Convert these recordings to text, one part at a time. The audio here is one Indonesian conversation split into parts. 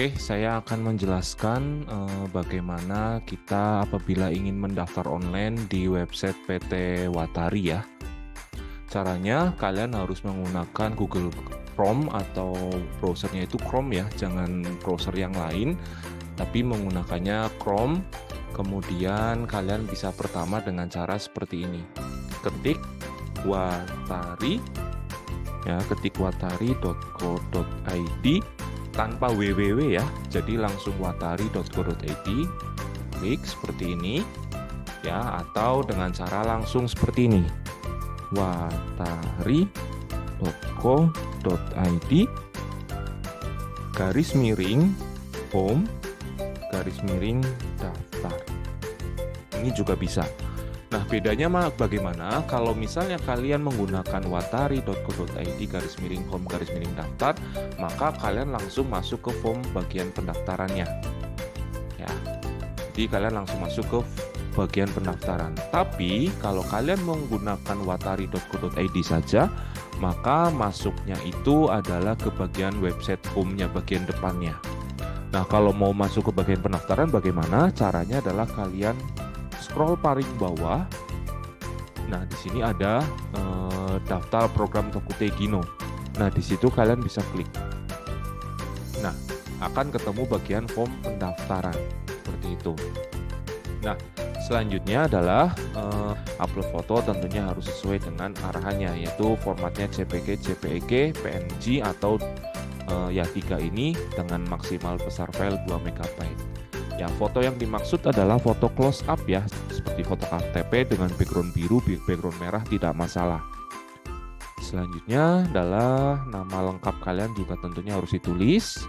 Oke, saya akan menjelaskan bagaimana kita apabila ingin mendaftar online di website PT Watari ya. Caranya kalian harus menggunakan Google Chrome atau browsernya itu Chrome ya, jangan browser yang lain, tapi menggunakannya Chrome. Kemudian kalian bisa pertama dengan cara seperti ini. Ketik Watari ya, ketik watari.co.id tanpa www ya, jadi langsung watari.co.id, klik seperti ini ya, atau dengan cara langsung seperti ini, watari.co.id garis miring home garis miring daftar. Ini juga bisa. Nah, bedanya bagaimana kalau misalnya kalian menggunakan watari.co.id garis miring home garis miring daftar, maka kalian langsung masuk ke form bagian pendaftarannya. Ya. Jadi kalian langsung masuk ke bagian pendaftaran. Tapi kalau kalian menggunakan watari.co.id saja, maka masuknya itu adalah ke bagian website home-nya, bagian depannya. Nah, kalau mau masuk ke bagian pendaftaran bagaimana? Caranya adalah kalian scroll paling bawah. Nah, di sini ada daftar program Tokute Gino. Nah, di situ kalian bisa klik. Nah, akan ketemu bagian form pendaftaran seperti itu. Nah, selanjutnya adalah upload foto, tentunya harus sesuai dengan arahannya, yaitu formatnya JPG, JPEG, PNG atau ya 3 ini dengan maksimal besar file 2 MB. Ya, foto yang dimaksud adalah foto close up ya, seperti foto KTP dengan background biru, background merah tidak masalah. Selanjutnya adalah nama lengkap kalian juga tentunya harus ditulis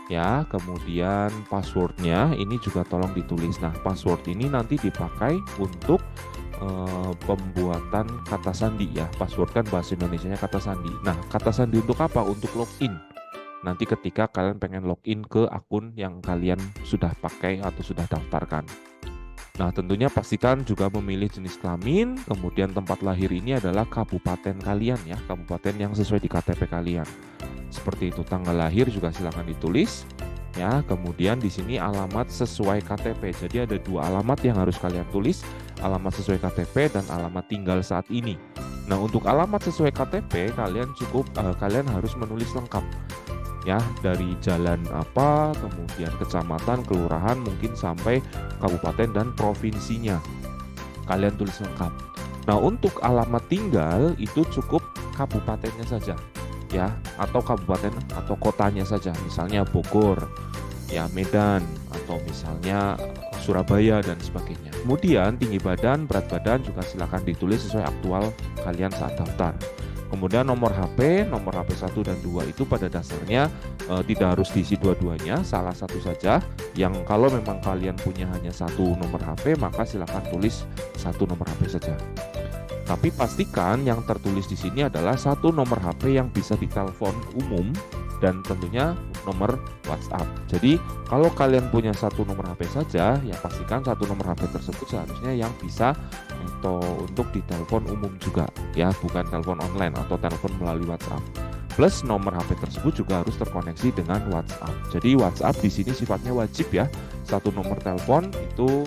ya, kemudian passwordnya ini juga tolong ditulis. Nah, password ini nanti dipakai untuk pembuatan kata sandi ya. Password kan bahasa Indonesianya kata sandi. Nah, kata sandi untuk apa? Untuk login. Nanti ketika kalian pengen login ke akun yang kalian sudah pakai atau sudah daftarkan. Nah, tentunya pastikan juga memilih jenis kelamin, kemudian tempat lahir ini adalah kabupaten kalian ya, kabupaten yang sesuai di KTP kalian. Seperti itu, tanggal lahir juga silakan ditulis ya, kemudian di sini alamat sesuai KTP. Jadi ada 2 alamat yang harus kalian tulis, alamat sesuai KTP dan alamat tinggal saat ini. Nah, untuk alamat sesuai KTP kalian harus menulis lengkap. Ya, dari jalan apa, kemudian kecamatan, kelurahan, mungkin sampai kabupaten dan provinsinya. Kalian tulis lengkap. Nah, untuk alamat tinggal itu cukup kabupatennya saja, ya, atau kabupaten atau kotanya saja. Misalnya Bogor, ya Medan, atau misalnya Surabaya dan sebagainya. Kemudian tinggi badan, berat badan juga silakan ditulis sesuai aktual kalian saat daftar. Kemudian nomor HP 1 dan 2 itu pada dasarnya tidak harus diisi dua-duanya, salah satu saja. Yang kalau memang kalian punya hanya 1 nomor HP, maka silakan tulis 1 nomor HP saja. Tapi pastikan yang tertulis di sini adalah 1 nomor HP yang bisa ditelepon umum dan tentunya nomor WhatsApp. Jadi kalau kalian punya 1 nomor HP saja, ya pastikan 1 nomor HP tersebut seharusnya yang bisa atau untuk ditelepon umum juga ya, bukan telepon online atau telepon melalui WhatsApp. Plus nomor HP tersebut juga harus terkoneksi dengan WhatsApp. Jadi WhatsApp di sini sifatnya wajib ya. 1 nomor telepon itu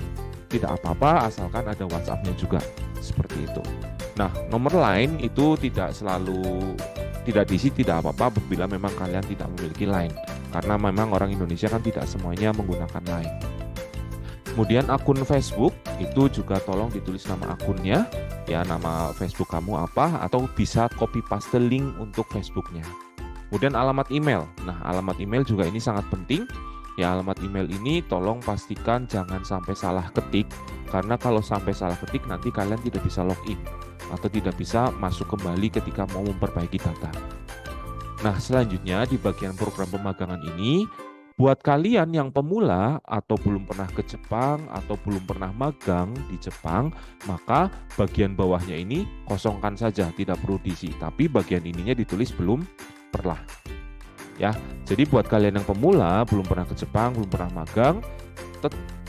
tidak apa-apa asalkan ada WhatsApp-nya juga. Seperti itu. Nah, nomor line itu tidak diisi, tidak apa-apa apabila memang kalian tidak memiliki line. Karena memang orang Indonesia kan tidak semuanya menggunakan line. Kemudian akun Facebook itu juga tolong ditulis nama akunnya, ya nama Facebook kamu apa, atau bisa copy paste link untuk Facebooknya. Kemudian alamat email. Nah, alamat email juga ini sangat penting. Ya, alamat email ini tolong pastikan jangan sampai salah ketik, karena kalau sampai salah ketik nanti kalian tidak bisa login atau tidak bisa masuk kembali ketika mau memperbaiki data. Nah, selanjutnya di bagian program pemagangan ini, buat kalian yang pemula atau belum pernah ke Jepang atau belum pernah magang di Jepang, maka bagian bawahnya ini kosongkan saja, tidak perlu diisi. Tapi bagian ininya ditulis belum pernah. Ya, jadi buat kalian yang pemula, belum pernah ke Jepang, belum pernah magang,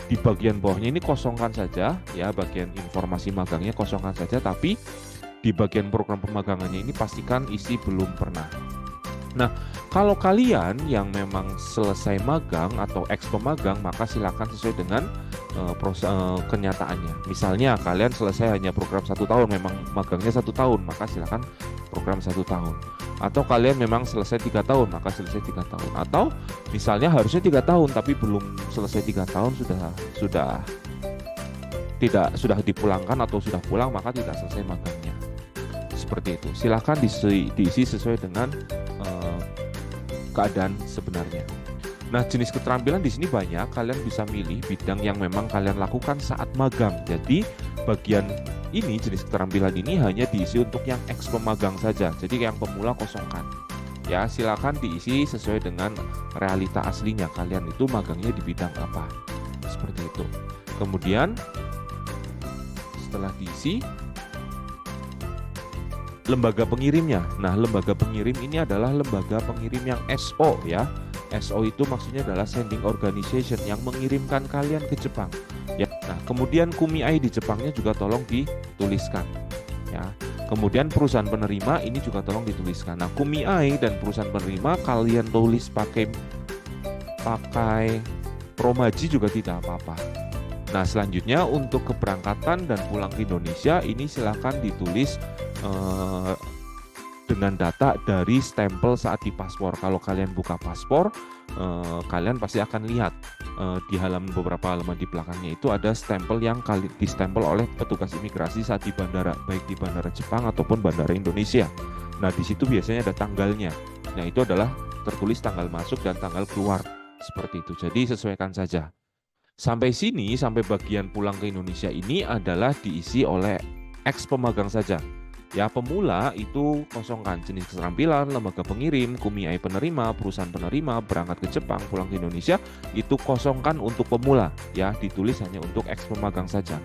di bagian bawahnya ini kosongkan saja, ya bagian informasi magangnya kosongkan saja, tapi di bagian program pemagangannya ini pastikan isi belum pernah. Nah, kalau kalian yang memang selesai magang atau eks pemagang, maka silakan sesuai dengan kenyataannya. Misalnya kalian selesai hanya program 1 tahun, memang magangnya 1 tahun, maka silakan program 1 tahun. Atau kalian memang selesai 3 tahun, maka selesai 3 tahun. Atau misalnya harusnya 3 tahun, tapi belum selesai 3 tahun sudah dipulangkan atau sudah pulang, maka tidak selesai magangnya. Seperti itu. Silakan diisi sesuai dengan keadaan sebenarnya. Nah, jenis keterampilan di sini banyak. Kalian bisa milih bidang yang memang kalian lakukan saat magang. Jadi bagian ini, jenis keterampilan ini hanya diisi untuk yang eks pemagang saja. Jadi yang pemula kosongkan. Ya, silakan diisi sesuai dengan realita aslinya. Kalian itu magangnya di bidang apa? Seperti itu. Kemudian setelah diisi, lembaga pengirimnya. Nah, lembaga pengirim ini adalah lembaga pengirim yang SO ya. SO itu maksudnya adalah sending organization yang mengirimkan kalian ke Jepang. Ya. Nah, kemudian KUMI di Jepangnya juga tolong dituliskan. Ya. Kemudian perusahaan penerima ini juga tolong dituliskan. Nah, KUMI dan perusahaan penerima kalian tulis pakai Promaji juga tidak apa-apa. Nah, selanjutnya untuk keberangkatan dan pulang ke Indonesia ini silakan ditulis dengan data dari stempel saat di paspor. Kalau kalian buka paspor, kalian pasti akan lihat di beberapa halaman di belakangnya itu ada stempel yang distempel oleh petugas imigrasi saat di bandara, baik di bandara Jepang ataupun bandara Indonesia. Nah, di situ biasanya ada tanggalnya. Nah, itu adalah tertulis tanggal masuk dan tanggal keluar. Seperti itu. Jadi sesuaikan saja. Sampai sini, sampai bagian pulang ke Indonesia ini adalah diisi oleh eks pemagang saja. Ya, pemula itu kosongkan jenis keterampilan, lembaga pengirim, KUMI penerima, perusahaan penerima, berangkat ke Jepang, pulang ke Indonesia, itu kosongkan untuk pemula. Ya, ditulis hanya untuk eks pemagang saja.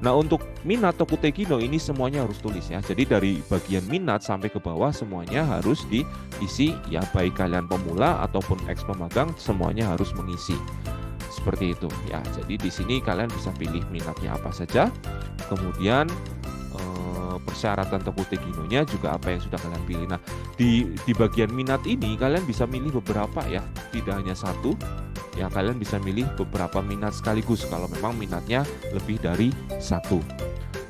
Nah, untuk minat Tokutegino ini semuanya harus tulis ya. Jadi dari bagian minat sampai ke bawah semuanya harus diisi ya, baik kalian pemula ataupun eks pemagang semuanya harus mengisi. Seperti itu ya. Jadi di sini kalian bisa pilih minatnya apa saja. Kemudian persyaratan Tokutegino-nya juga apa yang sudah kalian pilih. Nah, di bagian minat ini kalian bisa milih beberapa ya, tidak hanya satu. Ya, kalian bisa milih beberapa minat sekaligus kalau memang minatnya lebih dari satu.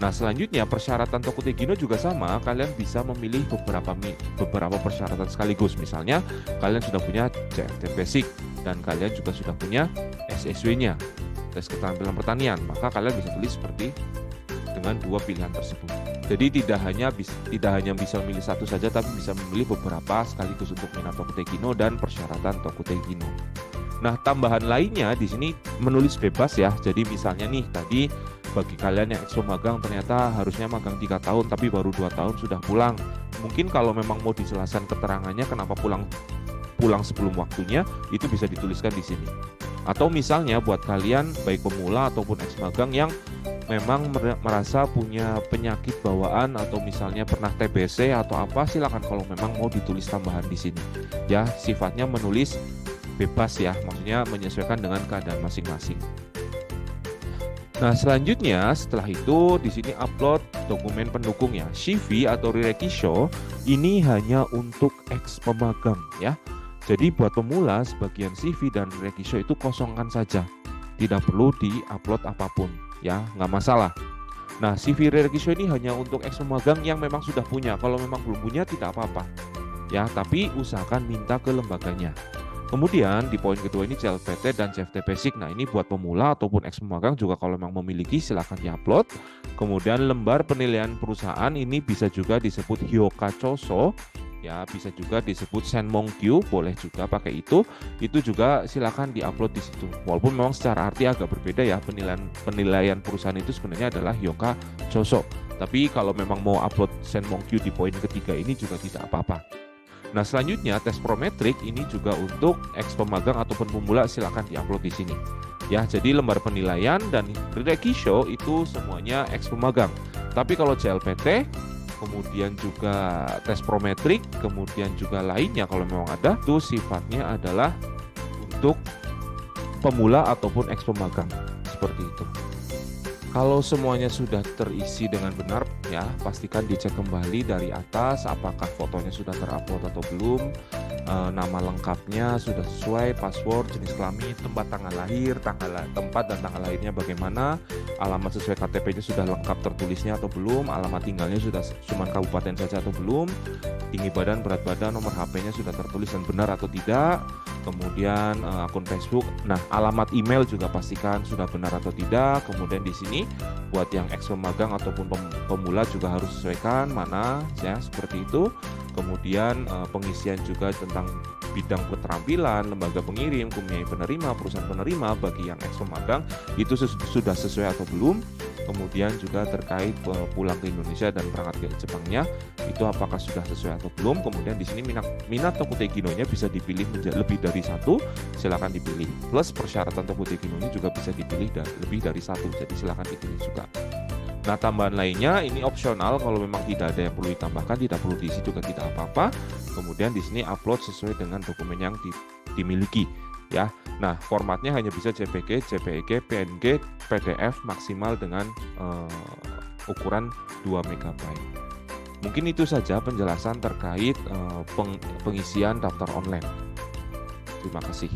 Nah, selanjutnya persyaratan Tokutegino juga sama, kalian bisa memilih beberapa persyaratan sekaligus. Misalnya, kalian sudah punya CFT Basic dan kalian juga sudah punya SSW-nya, tes keterampilan pertanian, maka kalian bisa tulis seperti dengan dua pilihan tersebut. Jadi tidak hanya bisa memilih satu saja, tapi bisa memilih beberapa sekaligus untuk minat Tokutegino dan persyaratan Tokutegino. Nah, tambahan lainnya di sini menulis bebas ya. Jadi misalnya nih tadi bagi kalian yang eks magang ternyata harusnya magang 3 tahun tapi baru 2 tahun sudah pulang. Mungkin kalau memang mau dijelaskan keterangannya kenapa pulang sebelum waktunya, itu bisa dituliskan di sini. Atau misalnya buat kalian baik pemula ataupun eks magang yang memang merasa punya penyakit bawaan atau misalnya pernah TBC atau apa, silakan kalau memang mau ditulis tambahan di sini. Ya, sifatnya menulis bebas ya, maksudnya menyesuaikan dengan keadaan masing-masing. Nah, selanjutnya setelah itu di sini upload dokumen pendukung ya. CV atau Rirekisho ini hanya untuk eks pemagang ya. Jadi buat pemula sebagian CV dan Rirekisho itu kosongkan saja. Tidak perlu di-upload apapun ya, nggak masalah. Nah, CV Rirekisho ini hanya untuk eks pemagang yang memang sudah punya. Kalau memang belum punya tidak apa-apa. Ya, tapi usahakan minta ke lembaganya. Kemudian di poin kedua ini CLPT dan CFT Basic. Nah, ini buat pemula ataupun eks pemagang juga kalau memang memiliki silakan diupload. Kemudian lembar penilaian perusahaan ini bisa juga disebut Hyoka Choso. Ya, bisa juga disebut Senmonkyu, boleh juga pakai itu. Itu juga silakan diupload di situ. Walaupun memang secara arti agak berbeda ya, penilaian perusahaan itu sebenarnya adalah Hyoka Choso. Tapi kalau memang mau upload Senmonkyu di poin ketiga ini juga tidak apa-apa. Nah, selanjutnya tes prometrik ini juga untuk eks pemagang ataupun pemula silakan diupload di sini. Ya, jadi lembar penilaian dan Rirekisho itu semuanya eks pemagang. Tapi kalau CLPT, kemudian juga tes prometrik, kemudian juga lainnya kalau memang ada, itu sifatnya adalah untuk pemula ataupun eks pemagang. Seperti itu. Kalau semuanya sudah terisi dengan benar ya, pastikan dicek kembali dari atas apakah fotonya sudah terupload atau belum. nama lengkapnya sudah sesuai, password, jenis kelamin, tempat tanggal lahir, tempat dan tanggal lahirnya bagaimana, alamat sesuai KTP-nya sudah lengkap tertulisnya atau belum, alamat tinggalnya sudah cuma kabupaten saja atau belum, tinggi badan, berat badan, nomor HP-nya sudah tertulis dan benar atau tidak, kemudian akun Facebook. Nah, alamat email juga pastikan sudah benar atau tidak. Kemudian di sini buat yang ex pemagang ataupun pemula juga harus sesuaikan mana ya, seperti itu. Kemudian pengisian juga tentang bidang keterampilan, lembaga pengirim, kumai penerima, perusahaan penerima bagi yang ex pemagang itu sudah sesuai atau belum. Kemudian juga terkait pulang ke Indonesia dan berangkat ke Jepangnya itu apakah sudah sesuai atau belum. Kemudian di sini minat Tokutegino-nya bisa dipilih menjadi lebih dari satu, silakan dipilih. Plus persyaratan Tokutegino-nya juga bisa dipilih lebih dari satu, jadi silakan dipilih juga. Nah, tambahan lainnya ini opsional, kalau memang tidak ada yang perlu ditambahkan, tidak perlu diisi juga tidak apa-apa. Kemudian di sini upload sesuai dengan dokumen yang dimiliki ya. Nah, formatnya hanya bisa JPG, JPEG, PNG, PDF maksimal dengan ukuran 2 MB. Mungkin itu saja penjelasan terkait pengisian daftar online. Terima kasih.